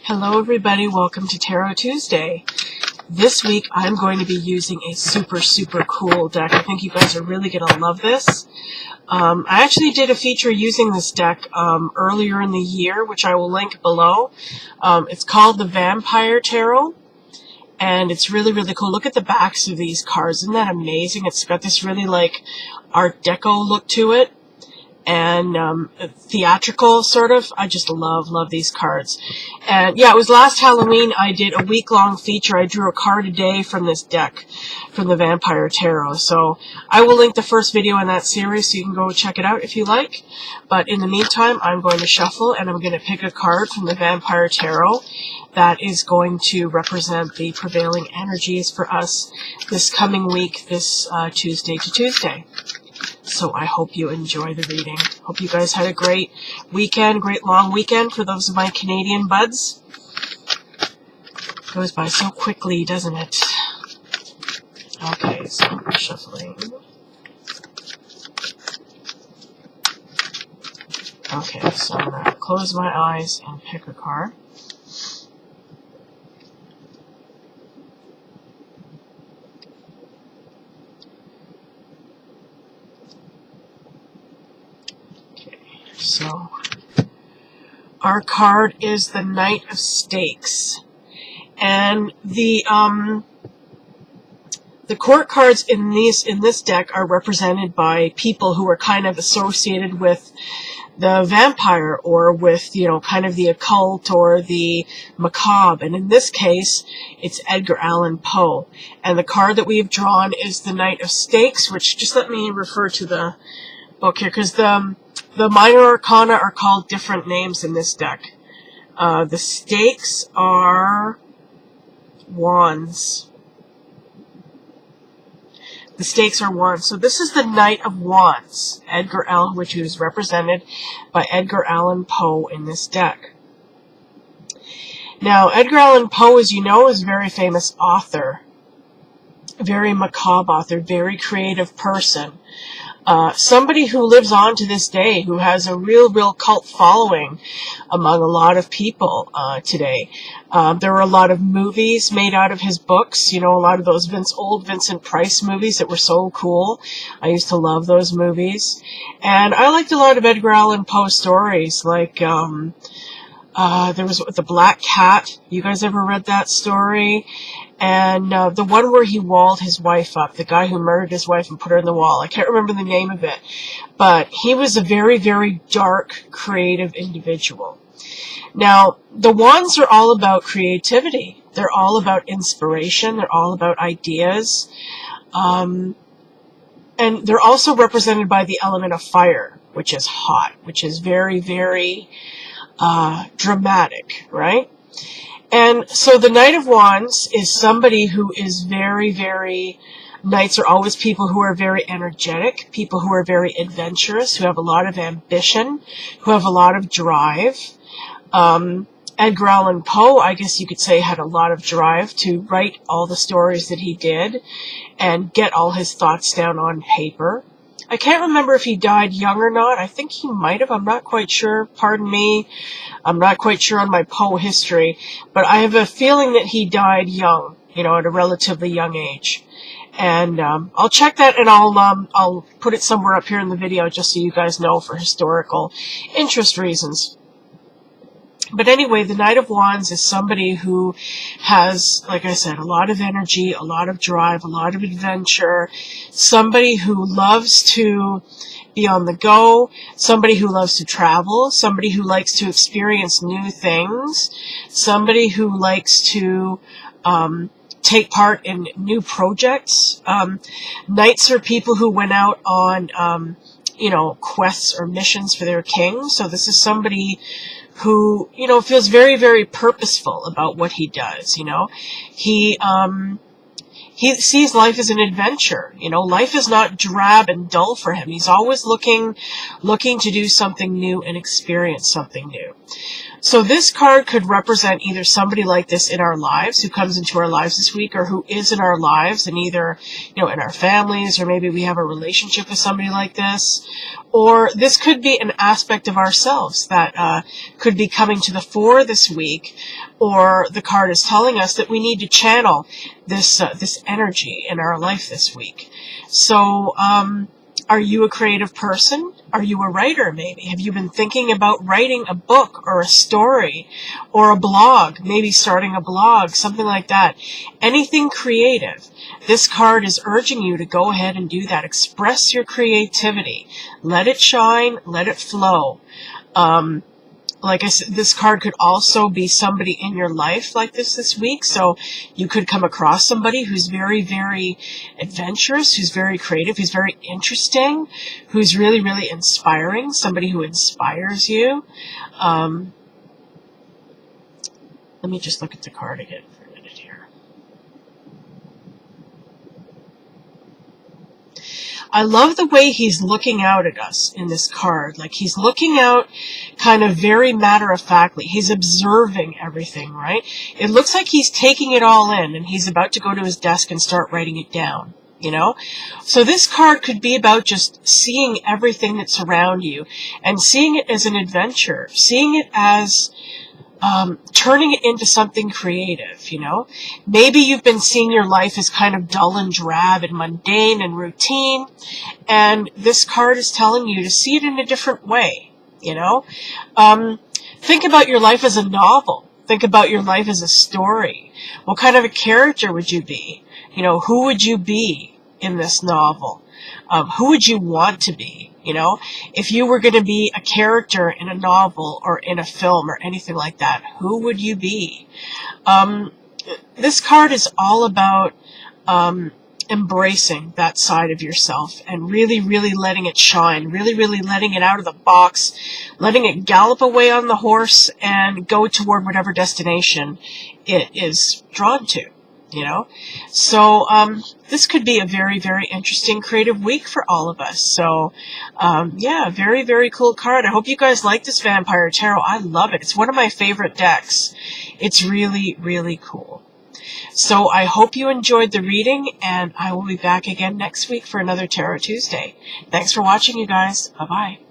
Hello everybody, welcome to Tarot Tuesday. This week I'm going to be using a super cool deck. I think you guys are really going to love this. I actually did a feature using this deck earlier in the year, which I will link below. It's called the Vampire Tarot, and it's really cool. Look at the backs of these cards. Isn't that amazing? It's got this really like Art Deco look to it. And theatrical, sort of. I just love these cards. And yeah, it was last Halloween I did a week-long feature. I drew a card a day from this deck, from the Vampire Tarot. So I will link the first video in that series so you can go check it out if you like. But in the meantime, I'm going to shuffle and I'm going to pick a card from the Vampire Tarot that is going to represent the prevailing energies for us this coming week, this Tuesday to Tuesday. So I hope you enjoy the reading. Hope you guys had a great weekend, great long weekend for those of my Canadian buds. Goes by so quickly, doesn't it? Okay, so I'm shuffling. Okay, so I'm going to close my eyes and pick a card. So, our card is the Knight of Staves, and the court cards in this deck are represented by people who are kind of associated with the vampire, or with, you know, kind of the occult or the macabre. And in this case, it's Edgar Allan Poe. And the card that we've drawn is the Knight of Staves, which, just let me refer to the book here, because the minor arcana are called different names in this deck. The stakes are wands. The stakes are wands. So this is the Knight of Wands, Edgar Allan, which is represented by Edgar Allan Poe in this deck. Now, Edgar Allan Poe, as you know, is a very famous author. A very macabre author, very creative person. Somebody who lives on to this day, who has a real cult following among a lot of people today. There were a lot of movies made out of his books, you know, a lot of those old Vincent Price movies that were so cool. I used to love those movies. And I liked a lot of Edgar Allan Poe stories, like there was The Black Cat. You guys ever read that story? And the one where he walled his wife up, the guy who murdered his wife and put her in the wall. I can't remember the name of it. But he was a very dark, creative individual. Now, the wands are all about creativity. They're all about inspiration. They're all about ideas. And they're also represented by the element of fire, which is hot, which is very dramatic, right? And so the Knight of Wands is somebody who is very Knights are always people who are very energetic, people who are very adventurous, who have a lot of ambition, who have a lot of drive. Edgar Allan Poe, I guess you could say, had a lot of drive to write all the stories that he did and get all his thoughts down on paper. I can't remember if he died young or not. I think he might have. I'm not quite sure. Pardon me. I'm not quite sure on my Poe history. But I have a feeling that he died young, you know, at a relatively young age. And I'll check that, and I'll put it somewhere up here in the video just so you guys know, for historical interest reasons. But anyway, the Knight of Wands is somebody who has, like I said, a lot of energy, a lot of drive, a lot of adventure, somebody who loves to be on the go, somebody who loves to travel, somebody who likes to experience new things, somebody who likes to take part in new projects. Knights are people who went out on, you know, quests or missions for their king. So this is somebody who, you know, feels very purposeful about what he does, you know. He sees life as an adventure, you know. Life is not drab and dull for him. He's always looking to do something new and experience something new. So this card could represent either somebody like this in our lives, who comes into our lives this week, or who is in our lives, and either, in our families, or maybe we have a relationship with somebody like this. Or this could be an aspect of ourselves that could be coming to the fore this week, or the card is telling us that we need to channel this energy in our life this week. So, are you a creative person? Are you a writer, maybe? Have you been thinking about writing a book or a story or a blog? Maybe starting a blog, something like that. Anything creative. This card is urging you to go ahead and do that. Express your creativity. Let it shine. Let it flow. Like I said, this card could also be somebody in your life like this week. So you could come across somebody who's very, very adventurous, who's very creative, who's very interesting, who's really, really inspiring, somebody who inspires you. Let me just look at the card again for a minute here. I love the way he's looking out at us in this card. Like, he's looking out kind of very matter-of-factly. He's observing everything, right? It looks like he's taking it all in, and he's about to go to his desk and start writing it down, So this card could be about just seeing everything that's around you and seeing it as an adventure, seeing it as turning it into something creative, Maybe you've been seeing your life as kind of dull and drab and mundane and routine, and this card is telling you to see it in a different way, Think about your life as a novel. Think about your life as a story. What kind of a character would you be? Who would you be in this novel? Who would you want to be? If you were going to be a character in a novel or in a film or anything like that, who would you be? This card is all about embracing that side of yourself and really, really letting it shine, really, really letting it out of the box, letting it gallop away on the horse and go toward whatever destination it is drawn to. So this could be a very, very interesting creative week for all of us. So yeah, very, very cool card. I hope you guys like this Vampire Tarot. I love it. It's one of my favorite decks. It's really, really cool. So I hope you enjoyed the reading, and I will be back again next week for another Tarot Tuesday. Thanks for watching, you guys. Bye-bye.